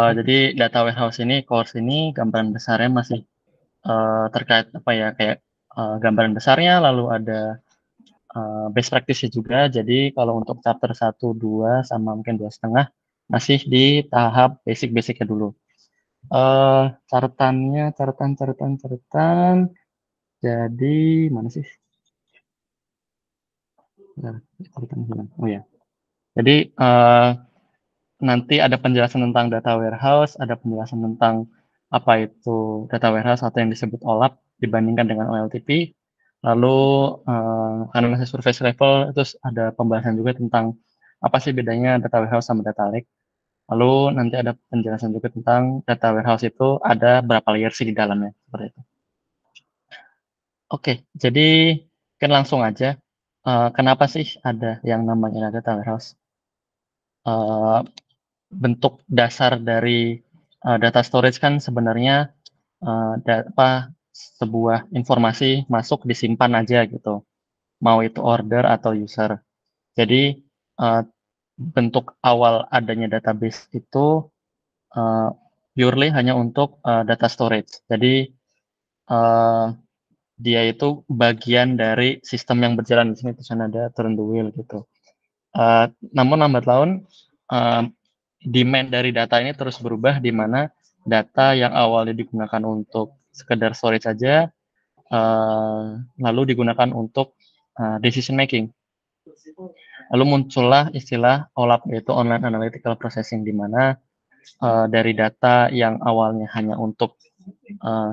Jadi data warehouse ini, course ini gambaran besarnya masih terkait apa ya, kayak gambaran besarnya, lalu ada best practice juga. Jadi kalau untuk chapter 1, 2, sama mungkin 2,5 masih di tahap basic-basicnya dulu. Catatan. Jadi mana sih? Bentar, catatan hilang. Oh ya. Jadi nanti ada penjelasan tentang data warehouse, ada penjelasan tentang apa itu data warehouse atau yang disebut OLAP dibandingkan dengan OLTP. Lalu analisis surface level, terus ada pembahasan juga tentang apa sih bedanya data warehouse sama data lake. Lalu nanti ada penjelasan juga tentang data warehouse itu ada berapa layer sih di dalamnya, seperti itu. Oke, jadi kan langsung aja. Kenapa sih ada yang namanya data warehouse? Uh, Bentuk dasar dari data storage kan sebenarnya sebuah informasi masuk disimpan aja gitu, mau itu order atau user. Jadi bentuk awal adanya database itu purely hanya untuk data storage. Jadi dia itu bagian dari sistem yang berjalan di sini, di sana ada turn the wheel gitu. Namun lambat laun demand dari data ini terus berubah, di mana data yang awalnya digunakan untuk sekedar storage saja, lalu digunakan untuk decision making. Lalu muncullah istilah OLAP, yaitu Online Analytical Processing, di mana dari data yang awalnya hanya untuk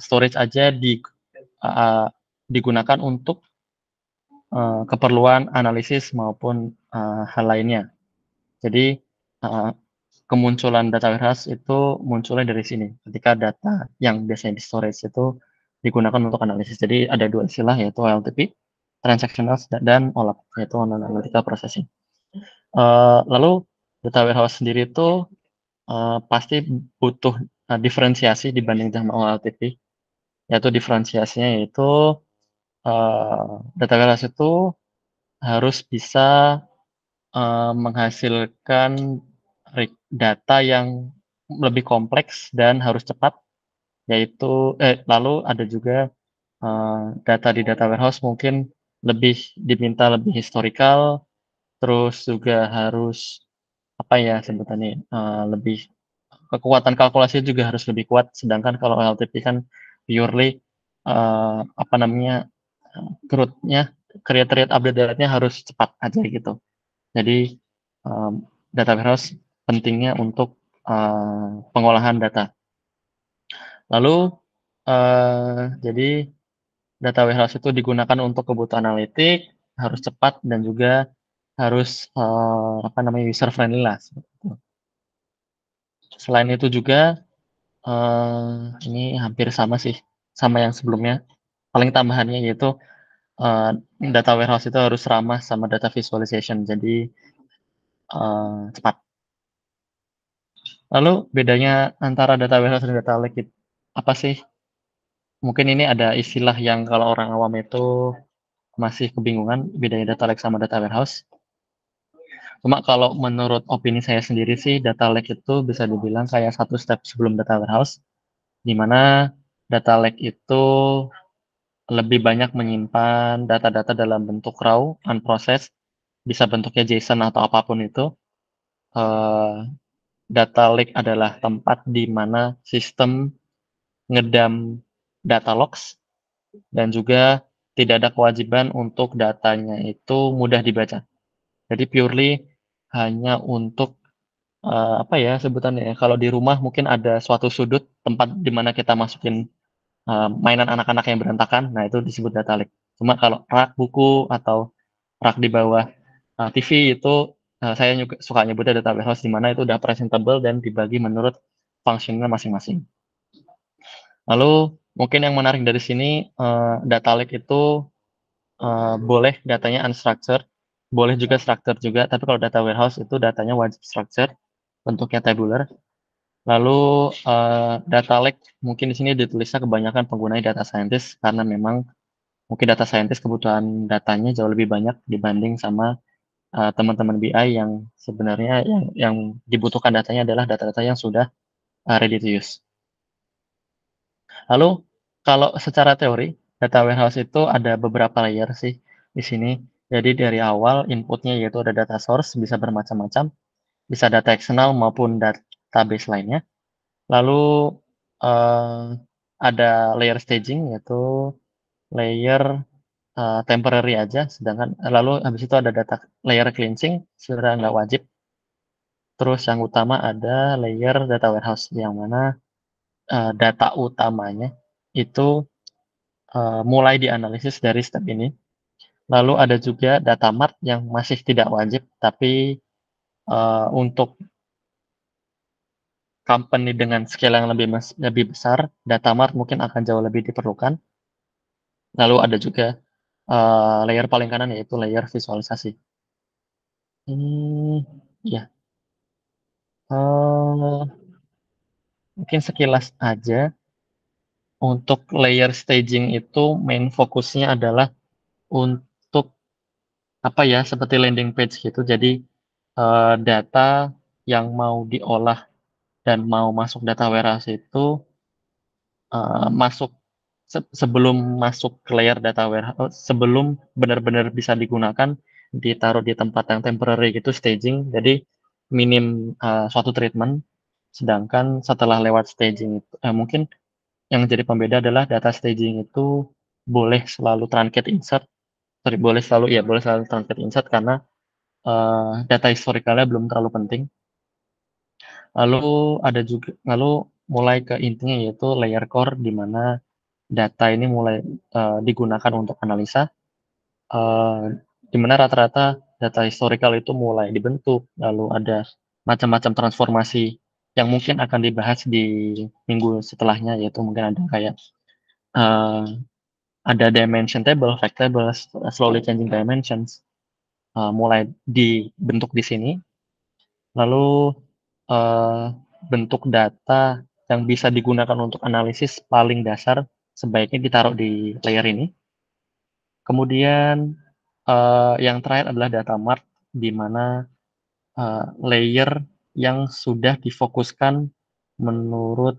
storage aja digunakan untuk keperluan analisis maupun hal lainnya. Jadi kemunculan data warehouse itu munculnya dari sini, ketika data yang biasanya di storage itu digunakan untuk analisis. Jadi ada dua istilah, yaitu OLTP, transactional, dan OLAP, yaitu Online Analytical Processing. Lalu data warehouse sendiri itu pasti butuh diferensiasi dibanding dengan OLTP, yaitu diferensiasinya yaitu data warehouse itu harus bisa menghasilkan data yang lebih kompleks dan harus cepat, yaitu lalu ada juga data di data warehouse mungkin diminta lebih historical, terus juga harus apa ya sebutannya, lebih kekuatan kalkulasi juga harus lebih kuat, sedangkan kalau LTP kan purely apa namanya, create rate update datanya harus cepat aja gitu. Jadi data warehouse pentingnya untuk pengolahan data. Lalu jadi data warehouse itu digunakan untuk kebutuhan analitik, harus cepat dan juga harus apa namanya, user friendly lah. Selain itu juga ini hampir sama sih sama yang sebelumnya. Paling tambahannya yaitu data warehouse itu harus ramah sama data visualization, jadi cepat. Lalu bedanya antara data warehouse dan data lake apa sih? Mungkin ini ada istilah yang kalau orang awam itu masih kebingungan bedanya data lake sama data warehouse. Cuma kalau menurut opini saya sendiri sih, data lake itu bisa dibilang kayak satu step sebelum data warehouse, di mana data lake itu lebih banyak menyimpan data-data dalam bentuk raw, unprocessed, bisa bentuknya JSON atau apapun itu. Data lake adalah tempat di mana sistem ngedam data logs, dan juga tidak ada kewajiban untuk datanya itu mudah dibaca. Jadi purely hanya untuk apa ya sebutannya ya, kalau di rumah mungkin ada suatu sudut tempat di mana kita masukin mainan anak-anak yang berantakan, nah itu disebut data lake. Cuma kalau rak buku atau rak di bawah TV itu saya juga suka nyebutnya data warehouse, di mana itu udah presentable dan dibagi menurut fungsinya masing-masing. Lalu mungkin yang menarik dari sini, data lake itu boleh datanya unstructured, boleh juga structured juga, tapi kalau data warehouse itu datanya wajib structured, bentuknya tabular. Lalu, data lake mungkin di sini ditulisnya kebanyakan penggunanya data scientist karena memang mungkin data scientist kebutuhan datanya jauh lebih banyak dibanding sama, teman-teman BI yang sebenarnya yang dibutuhkan datanya adalah data-data yang sudah, ready to use. Lalu kalau secara teori, data warehouse itu ada beberapa layer sih di sini. Jadi dari awal inputnya yaitu ada data source bisa bermacam-macam, bisa data eksternal maupun database lainnya. Lalu, eee, ada layer staging yaitu layer, temporary aja, sedangkan lalu habis itu ada data layer cleansing, sebenarnya nggak wajib. Terus yang utama ada layer data warehouse, yang mana, data utamanya itu, mulai dianalisis dari step ini. Lalu ada juga data mart yang masih tidak wajib, tapi, untuk company dengan scale yang lebih besar, data mart mungkin akan jauh lebih diperlukan. Lalu ada juga, layer paling kanan yaitu layer visualisasi. Ini ya, eee, mungkin sekilas aja, untuk layer staging itu main fokusnya adalah untuk, apa ya, seperti landing page gitu. Jadi, data yang mau diolah dan mau masuk data warehouse itu, masuk sebelum masuk ke layer data warehouse, sebelum benar-benar bisa digunakan, ditaruh di tempat yang temporary gitu, staging. Jadi minim, suatu treatment, sedangkan setelah lewat staging itu mungkin yang jadi pembeda adalah data staging itu boleh selalu truncat insert, sorry, boleh selalu truncat insert karena, data historicalnya belum terlalu penting. Lalu mulai ke intinya yaitu layer core di mana data ini mulai, digunakan untuk analisa, di mana rata-rata data historical itu mulai dibentuk, lalu ada macam-macam transformasi yang mungkin akan dibahas di minggu setelahnya, yaitu mungkin ada kayak, eee, ada dimension table, fact table, slowly changing dimensions, mulai dibentuk di sini. Lalu, eee, bentuk data yang bisa digunakan untuk analisis paling dasar sebaiknya ditaruh di layer ini. Kemudian, yang terakhir adalah data mart, di mana, layer yang sudah difokuskan menurut,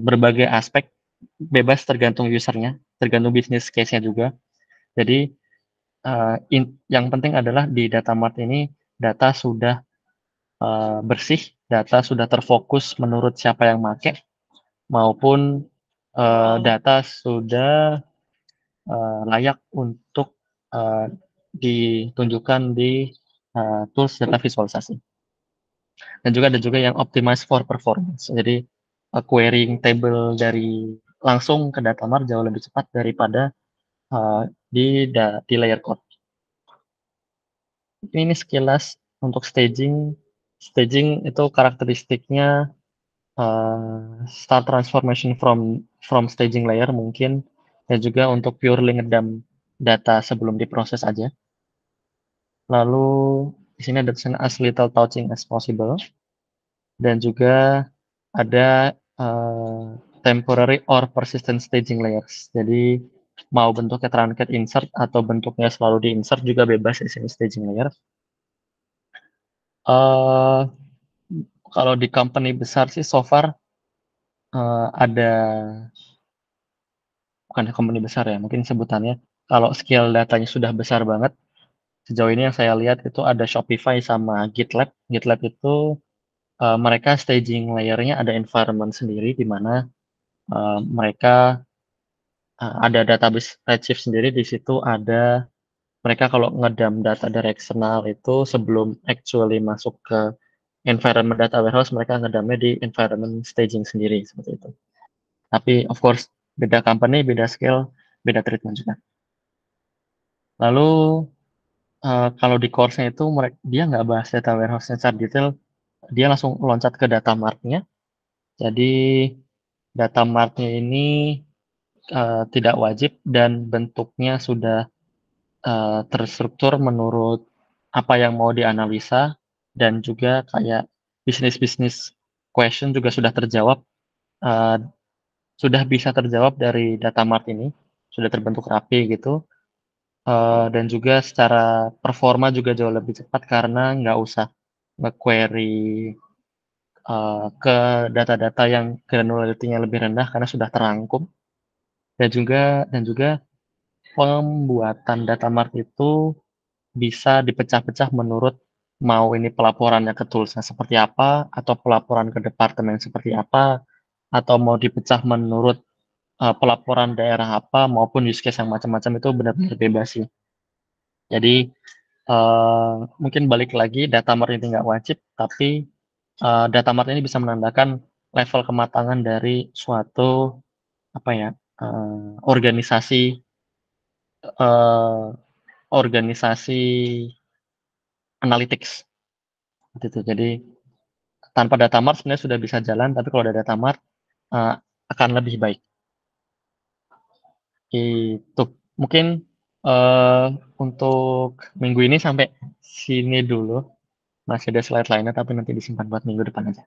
berbagai aspek, bebas tergantung user-nya, tergantung bisnis case-nya juga. Jadi, yang penting adalah di data mart ini data sudah, bersih, data sudah terfokus menurut siapa yang make, maupun, data sudah, layak untuk, eee, ditunjukkan di, tools data visualisasi. Dan juga ada juga yang optimize for performance. Jadi, querying table dari langsung ke data mart jauh lebih cepat daripada, eee, di layer code. Ini sekilas untuk staging. Staging itu karakteristiknya, start transformation from staging layer mungkin, dan juga untuk purely ngedump data sebelum diproses aja. Lalu di sini ada tulisan as little touching as possible, dan juga ada, temporary or persistent staging layers. Jadi mau bentuknya truncat insert atau bentuknya selalu di-insert juga bebas di sini staging layer. Eee, kalau di company besar sih so far, ada, bukan company besar ya, mungkin sebutannya, kalau scale datanya sudah besar banget, sejauh ini yang saya lihat itu ada Shopify sama GitLab. GitLab itu, mereka staging layer-nya ada environment sendiri di mana, mereka, ada database Redshift sendiri, di situ ada mereka kalau ngedump data dari eksternal itu sebelum actually masuk ke environment data warehouse, mereka ngedump-nya di environment staging sendiri, seperti itu. Tapi of course beda company, beda scale, beda treatment juga. Lalu, kalau di course-nya itu dia nggak bahas data warehouse-nya secara detail, dia langsung loncat ke data mart-nya. Jadi data mart-nya ini, tidak wajib dan bentuknya sudah, terstruktur menurut apa yang mau dianalisa dan juga kayak bisnis-bisnis. question juga sudah terjawab, eee, sudah bisa terjawab dari data mart ini, sudah terbentuk rapi gitu, dan juga secara performa juga jauh lebih cepat karena nggak usah nge-query, ke data-data yang granularity-nya lebih rendah karena sudah terangkum, dan juga pembuatan data mart itu bisa dipecah-pecah menurut mau ini pelaporannya ke tools-nya seperti apa, atau pelaporan ke departemen seperti apa, atau mau dipecah menurut, pelaporan daerah apa, maupun use case yang macam-macam itu benar-benar bebas sih. Jadi, mungkin balik lagi data mart ini nggak wajib, tapi, data mart ini bisa menandakan level kematangan dari suatu, apa ya, organisasi, eee, organisasi analytics, gitu. Jadi, tanpa data mart sebenarnya sudah bisa jalan, tapi kalau ada data mart, eee, akan lebih baik, gitu. Mungkin, eee, untuk minggu ini sampai sini dulu, masih ada slide lainnya tapi nanti disimpan buat minggu depan aja.